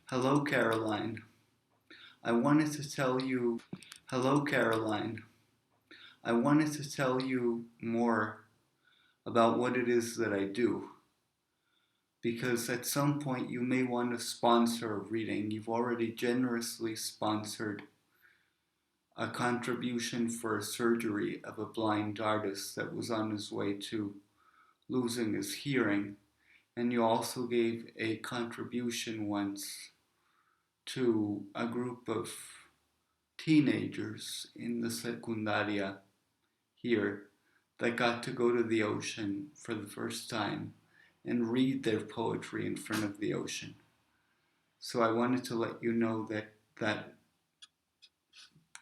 Hello, Caroline. I wanted to tell you, Hello, Caroline. I wanted to tell you more about what it is that I do. Because at some point you may want to sponsor a reading. You've already generously sponsored a contribution for a surgery of a blind artist that was on his way to losing his hearing. And you also gave a contribution once to a group of teenagers in the secundaria here that got to go to the ocean for the first time and read their poetry in front of the ocean. So I wanted to let you know that that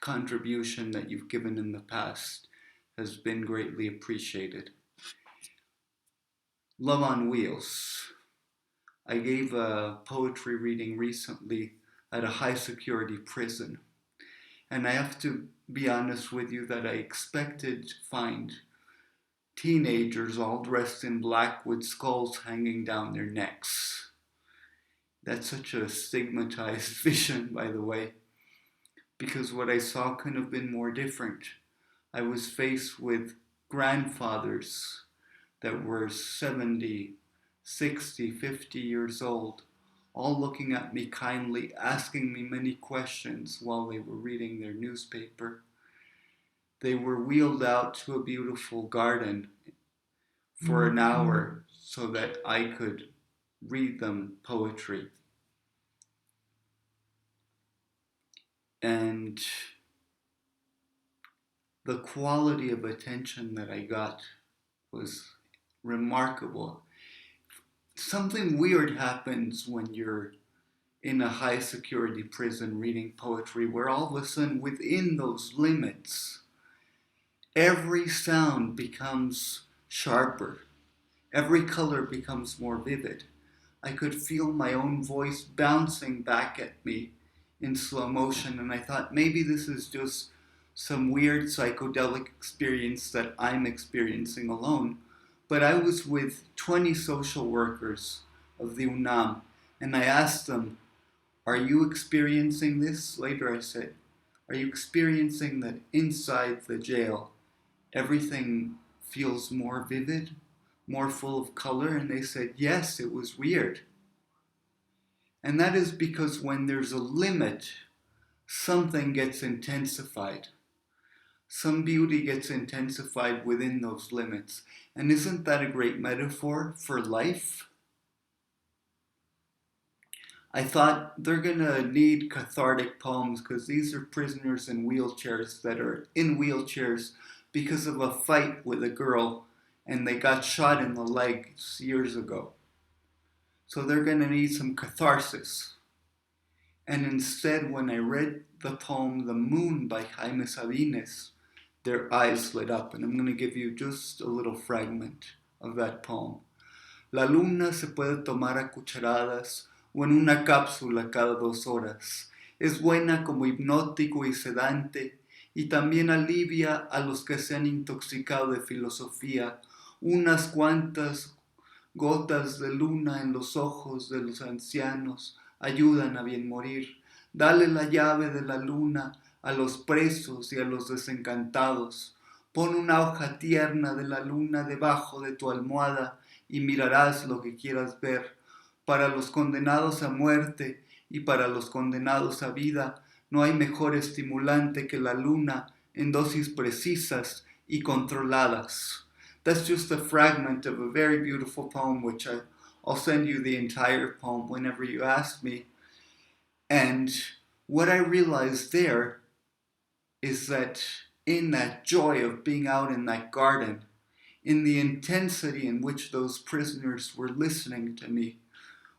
contribution that you've given in the past has been greatly appreciated. Love on Wheels. I gave a poetry reading recently at a high security prison. And I have to be honest with you that I expected to find teenagers all dressed in black with skulls hanging down their necks. That's such a stigmatized vision, by the way, because what I saw couldn't have been more different. I was faced with grandfathers that were 70, 60, 50 years old, all looking at me kindly, asking me many questions while they were reading their newspaper. They were wheeled out to a beautiful garden for an hour so that I could read them poetry. And the quality of attention that I got was remarkable. Something weird happens when you're in a high security prison reading poetry, where all of a sudden within those limits, every sound becomes sharper. Every color becomes more vivid. I could feel my own voice bouncing back at me in slow motion, and I thought maybe this is just some weird psychedelic experience that I'm experiencing alone. But I was with 20 social workers of the UNAM, and I asked them, are you experiencing this? Later I said, are you experiencing that inside the jail everything feels more vivid, more full of color? And they said, yes, it was weird. And that is because when there's a limit, something gets intensified. Some beauty gets intensified within those limits. And isn't that a great metaphor for life? I thought they're gonna need cathartic poems because these are prisoners in wheelchairs that are in wheelchairs because of a fight with a girl and they got shot in the legs years ago. So they're gonna need some catharsis. And instead, when I read the poem The Moon by Jaime Sabines, their eyes lit up. And I'm gonna give you just a little fragment of that poem. La luna se puede tomar a cucharadas o en una cápsula cada 2 horas. Es buena como hipnótico y sedante y también alivia a los que se han intoxicado de filosofía. Unas cuantas gotas de luna en los ojos de los ancianos ayudan a bien morir. Dale la llave de la luna a los presos y a los desencantados. Pon una hoja tierna de la luna debajo de tu almohada y mirarás lo que quieras ver. Para los condenados a muerte y para los condenados a vida, no hay mejor estimulante que la luna en dosis precisas y controladas. That's just a fragment of a very beautiful poem, which I'll send you the entire poem whenever you ask me. And what I realized there is that in that joy of being out in that garden, in the intensity in which those prisoners were listening to me,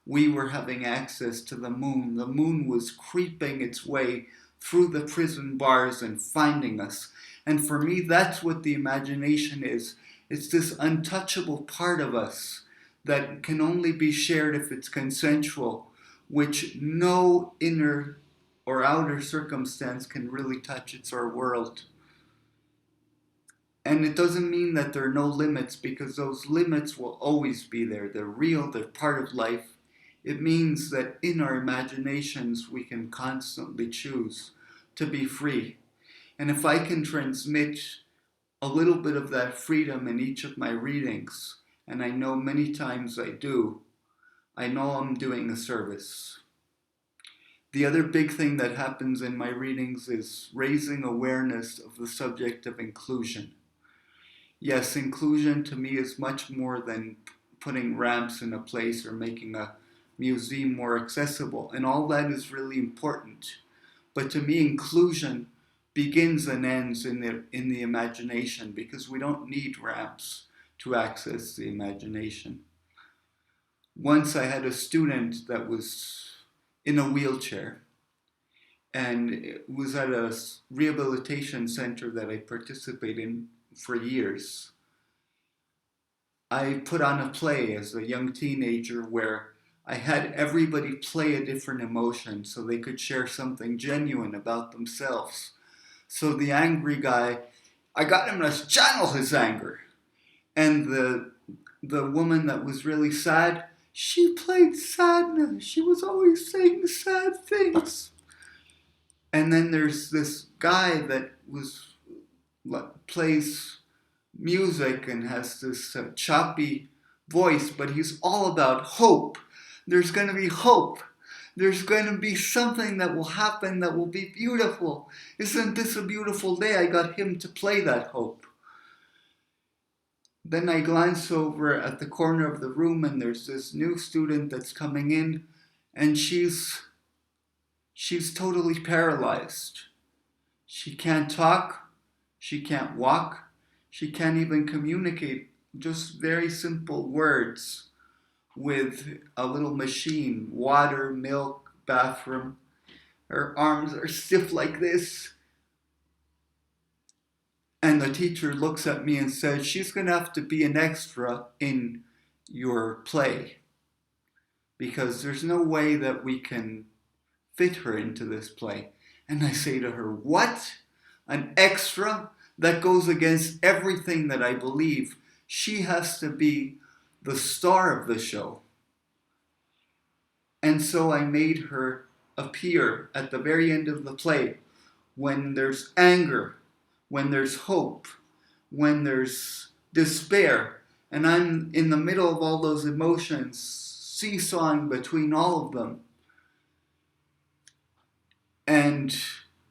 we were having access to the moon. The moon was creeping its way through the prison bars and finding us. And for me, that's what the imagination is. It's this untouchable part of us that can only be shared if it's consensual, which no inner or outer circumstance can really touch. It's our world. And it doesn't mean that there are no limits, because those limits will always be there. They're real, they're part of life. It means that in our imaginations we can constantly choose to be free. And if I can transmit a little bit of that freedom in each of my readings, and I know many times I do, I know I'm doing a service. The other big thing that happens in my readings is raising awareness of the subject of inclusion. Yes, inclusion to me is much more than putting ramps in a place or making a museum more accessible, and all that is really important. But to me, inclusion begins and ends in the imagination, because we don't need ramps to access the imagination. Once I had a student that was in a wheelchair, and it was at a rehabilitation center that I participated in for years. I put on a play as a young teenager where I had everybody play a different emotion so they could share something genuine about themselves. So the angry guy, I got him to channel his anger. And the woman that was really sad, she played sadness. She was always saying sad things. And then there's this guy that plays music and has this choppy voice, but he's all about hope. There's going to be hope. There's going to be something that will happen that will be beautiful. Isn't this a beautiful day? I got him to play that hope. Then I glance over at the corner of the room, and there's this new student that's coming in, and she's totally paralyzed. She can't talk, she can't walk, she can't even communicate, just very simple words with a little machine, water, milk, bathroom. Her arms are stiff like this. And the teacher looks at me and says, she's going to have to be an extra in your play, because there's no way that we can fit her into this play. And I say to her, what? An extra? That goes against everything that I believe. She has to be the star of the show. And so I made her appear at the very end of the play when there's anger, when there's hope, when there's despair. And I'm in the middle of all those emotions, seesawing between all of them. And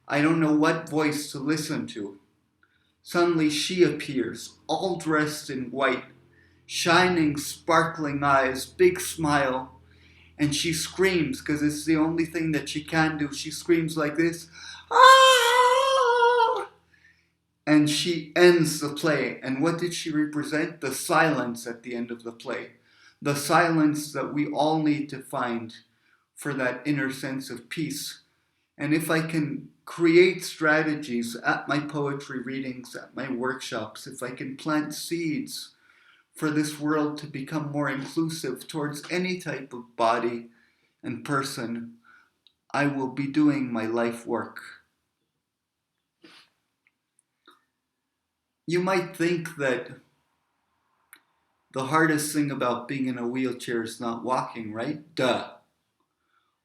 I don't know what voice to listen to. Suddenly she appears, all dressed in white, shining, sparkling eyes, big smile, and she screams, because it's the only thing that she can do. She screams like this, ah! And she ends the play. And what did she represent? The silence at the end of the play. The silence that we all need to find for that inner sense of peace. And if I can create strategies at my poetry readings, at my workshops, if I can plant seeds for this world to become more inclusive towards any type of body and person, I will be doing my life work. You might think that the hardest thing about being in a wheelchair is not walking, right? Duh.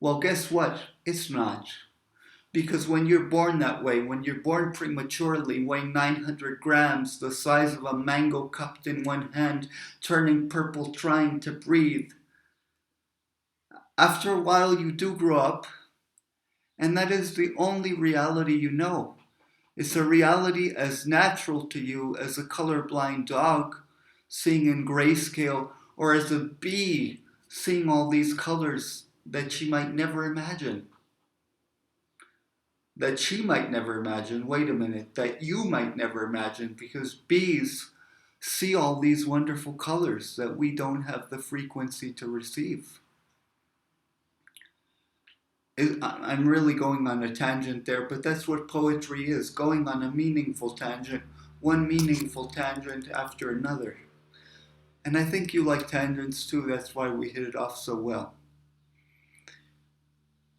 Well, guess what? It's not. Because when you're born that way, when you're born prematurely, weighing 900 grams, the size of a mango cupped in one hand, turning purple, trying to breathe, after a while you do grow up, and that is the only reality you know. It's a reality as natural to you as a colorblind dog seeing in grayscale, or as a bee seeing all these colors that she might never imagine. That she might never imagine, wait a minute, that you might never imagine, because bees see all these wonderful colors that we don't have the frequency to receive. I'm really going on a tangent there, but that's what poetry is, going on a meaningful tangent, one meaningful tangent after another. And I think you like tangents too, that's why we hit it off so well.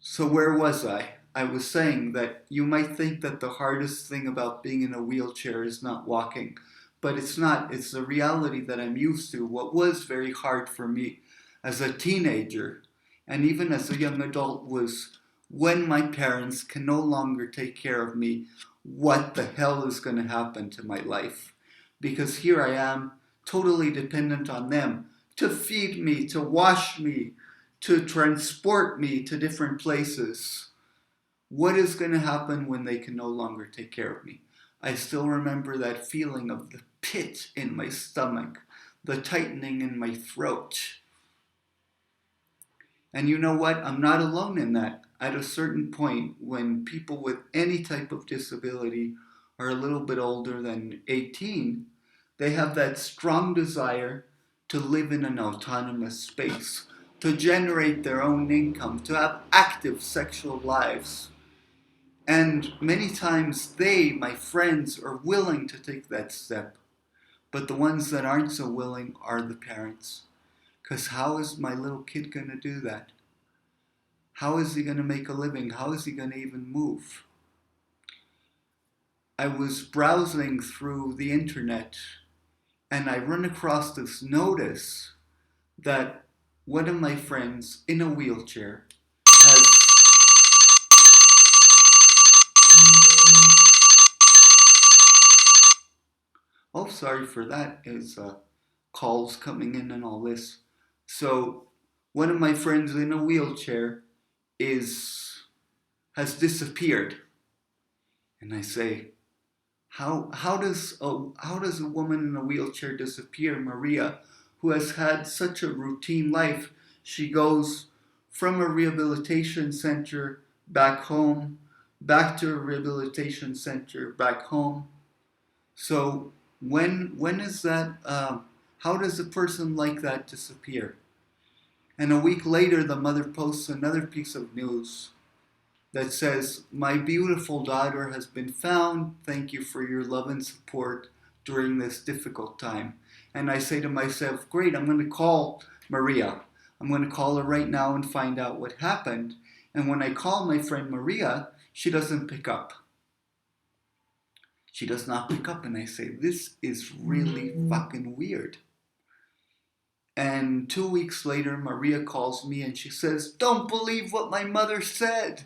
So where was I? I was saying that you might think that the hardest thing about being in a wheelchair is not walking, but it's not. It's the reality that I'm used to. What was very hard for me as a teenager and even as a young adult, was when my parents can no longer take care of me, what the hell is going to happen to my life? Because here I am, totally dependent on them to feed me, to wash me, to transport me to different places. What is going to happen when they can no longer take care of me? I still remember that feeling of the pit in my stomach, the tightening in my throat. And you know what? I'm not alone in that. At a certain point, when people with any type of disability are a little bit older than 18, they have that strong desire to live in an autonomous space, to generate their own income, to have active sexual lives. And many times they, my friends, are willing to take that step. But the ones that aren't so willing are the parents. Because how is my little kid going to do that? How is he going to make a living? How is he going to even move? I was browsing through the internet and I run across this notice that one of my friends in a wheelchair has. Oh, sorry for that. Is calls coming in and all this. So, one of my friends in a wheelchair is has disappeared, and I say, how does a woman in a wheelchair disappear? Maria, who has had such a routine life, she goes from a rehabilitation center back home, back to a rehabilitation center back home. So when is that? How does a person like that disappear? And a week later, the mother posts another piece of news that says, "My beautiful daughter has been found. Thank you for your love and support during this difficult time." And I say to myself, great, I'm going to call Maria. I'm going to call her right now and find out what happened. And when I call my friend Maria, she doesn't pick up. She does not pick up, and I say, this is really fucking weird. And 2 weeks later, Maria calls me and she says, "Don't believe what my mother said.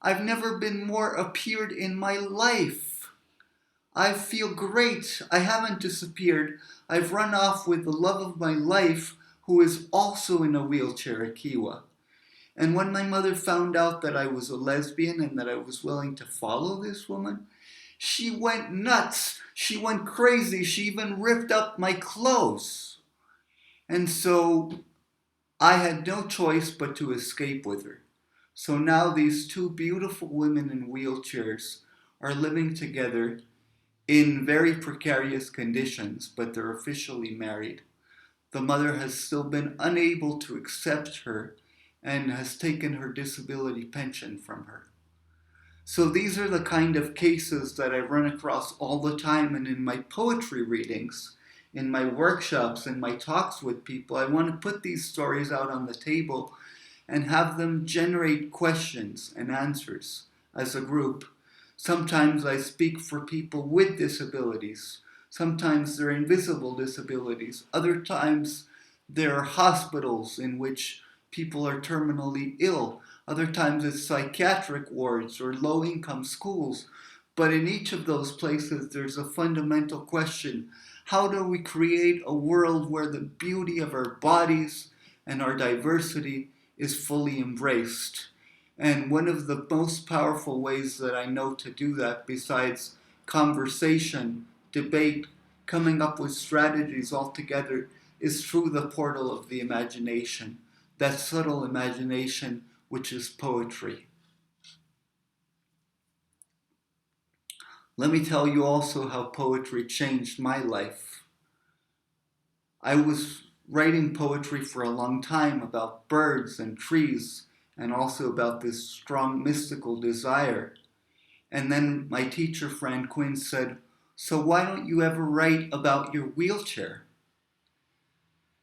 I've never been more appeared in my life. I feel great. I haven't disappeared. I've run off with the love of my life, who is also in a wheelchair at Kiwa. And when my mother found out that I was a lesbian and that I was willing to follow this woman, she went nuts. She went crazy. She even ripped up my clothes. And so I had no choice but to escape with her. So now these two beautiful women in wheelchairs are living together in very precarious conditions, but they're officially married. The mother has still been unable to accept her and has taken her disability pension from her. So these are the kind of cases that I run across all the time, and in my poetry readings, in my workshops, in my talks with people, I want to put these stories out on the table and have them generate questions and answers as a group. Sometimes I speak for people with disabilities. Sometimes they're invisible disabilities. Other times there are hospitals in which people are terminally ill. Other times it's psychiatric wards or low-income schools. But in each of those places, there's a fundamental question. How do we create a world where the beauty of our bodies and our diversity is fully embraced? And one of the most powerful ways that I know to do that, besides conversation, debate, coming up with strategies altogether, is through the portal of the imagination, that subtle imagination which is poetry. Let me tell you also how poetry changed my life. I was writing poetry for a long time about birds and trees, and also about this strong mystical desire. And then my teacher, Fran Quinn, said, "So why don't you ever write about your wheelchair?"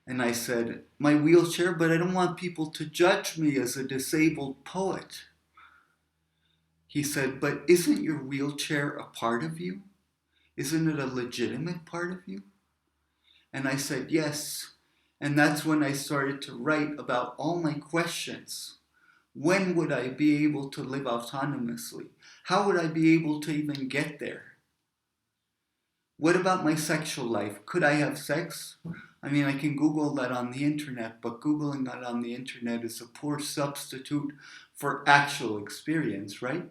And I said, "My wheelchair, but I don't want people to judge me as a disabled poet." He said, "But isn't your wheelchair a part of you? Isn't it a legitimate part of you?" And I said, "Yes." And that's when I started to write about all my questions. When would I be able to live autonomously? How would I be able to even get there? What about my sexual life? Could I have sex? I mean, I can Google that on the internet, but Googling that on the internet is a poor substitute for actual experience, right?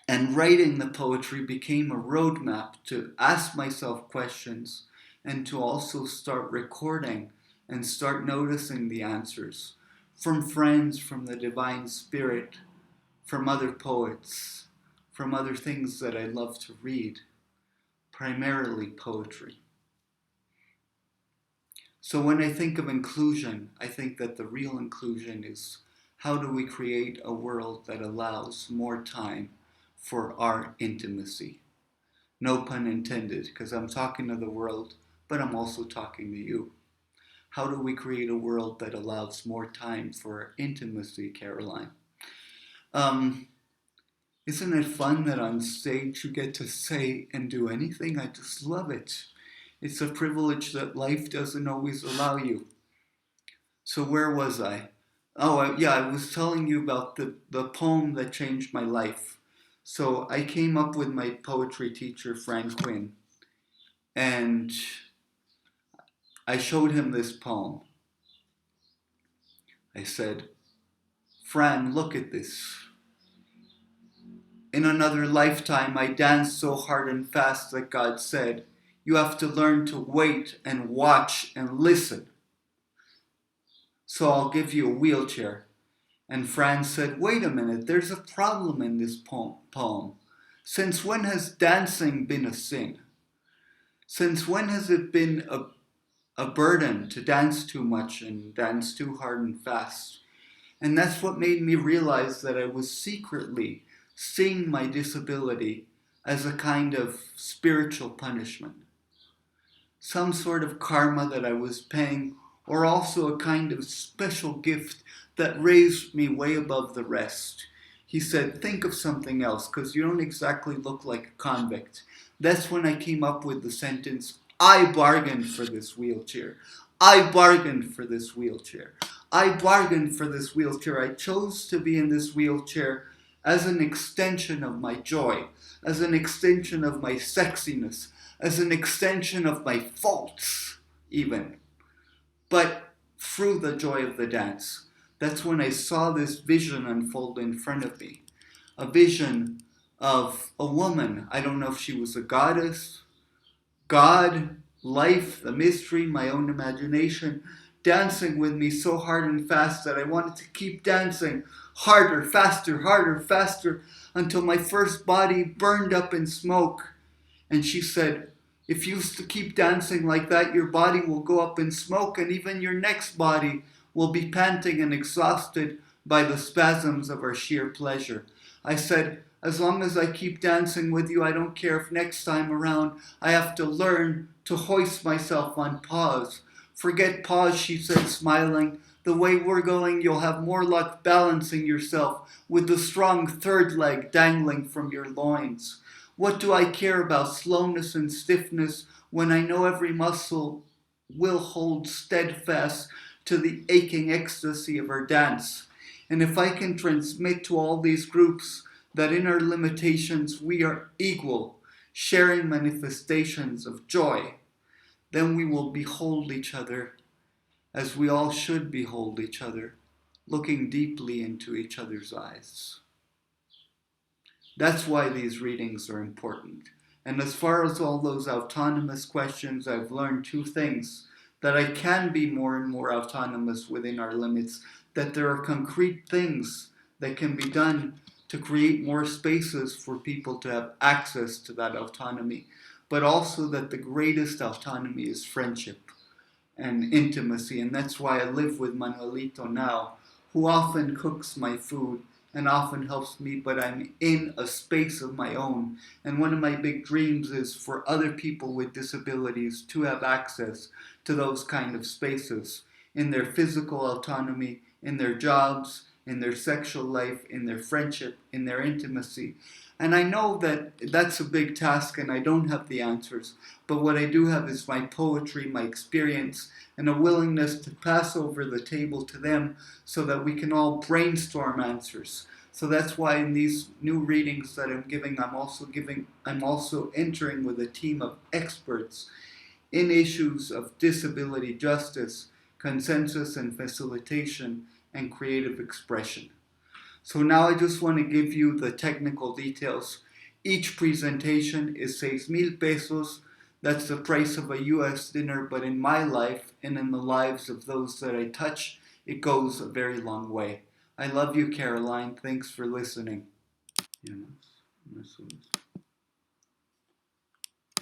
And writing the poetry became a roadmap to ask myself questions and to also start recording and start noticing the answers from friends, from the divine spirit, from other poets, from other things that I love to read, primarily poetry. So when I think of inclusion, I think that the real inclusion is how do we create a world that allows more time for our intimacy? No pun intended, because I'm talking to the world, but I'm also talking to you. How do we create a world that allows more time for intimacy, Caroline? Um, isn't it fun that on stage you get to say and do anything? I just love it. It's a privilege that life doesn't always allow you. So where was I? Oh, yeah, I was telling you about the poem that changed my life. So I came up with my poetry teacher, Frank Quinn, and I showed him this poem. I said, Fran, look at this. In another lifetime, I danced so hard and fast that God said, you have to learn to wait and watch and listen. So I'll give you a wheelchair. And Fran said, wait a minute, there's a problem in this poem. Since when has dancing been a sin? Since when has it been a burden to dance too much and dance too hard and fast? And that's what made me realize that I was secretly seeing my disability as a kind of spiritual punishment. Some sort of karma that I was paying, or also a kind of special gift that raised me way above the rest. He said, think of something else, because you don't exactly look like a convict. That's when I came up with the sentence, I bargained for this wheelchair. I bargained for this wheelchair. I bargained for this wheelchair. I chose to be in this wheelchair as an extension of my joy, as an extension of my sexiness, as an extension of my faults, even. But through the joy of the dance, that's when I saw this vision unfold in front of me. A vision of a woman. I don't know if she was a goddess, God, life, the mystery, my own imagination, dancing with me so hard and fast that I wanted to keep dancing harder, faster, until my first body burned up in smoke. And she said, if you keep dancing like that, your body will go up in smoke, and even your next body will be panting and exhausted by the spasms of our sheer pleasure. I said, as long as I keep dancing with you, I don't care if next time around I have to learn to hoist myself on paws. Forget paws, she said, smiling. The way we're going, you'll have more luck balancing yourself with the strong third leg dangling from your loins. What do I care about slowness and stiffness when I know every muscle will hold steadfast to the aching ecstasy of our dance? And if I can transmit to all these groups that in our limitations we are equal, sharing manifestations of joy, then we will behold each other as we all should behold each other, looking deeply into each other's eyes. That's why these readings are important. And as far as all those autonomous questions, I've learned two things. That I can be more and more autonomous within our limits, that there are concrete things that can be done to create more spaces for people to have access to that autonomy, but also that the greatest autonomy is friendship and intimacy. And that's why I live with Manuelito now, who often cooks my food and often helps me, but I'm in a space of my own. And one of my big dreams is for other people with disabilities to have access to those kind of spaces in their physical autonomy, in their jobs, in their sexual life, in their friendship, in their intimacy. And I know that that's a big task and I don't have the answers, but what I do have is my poetry, my experience, and a willingness to pass over the table to them so that we can all brainstorm answers. So that's why in these new readings that I'm also entering with a team of experts in issues of disability justice, consensus and facilitation, and creative expression. So now I just want to give you the technical details. Each presentation is 6,000 pesos. That's the price of a US dinner, but in my life and in the lives of those that I touch, it goes a very long way. I love you, Caroline. Thanks for listening.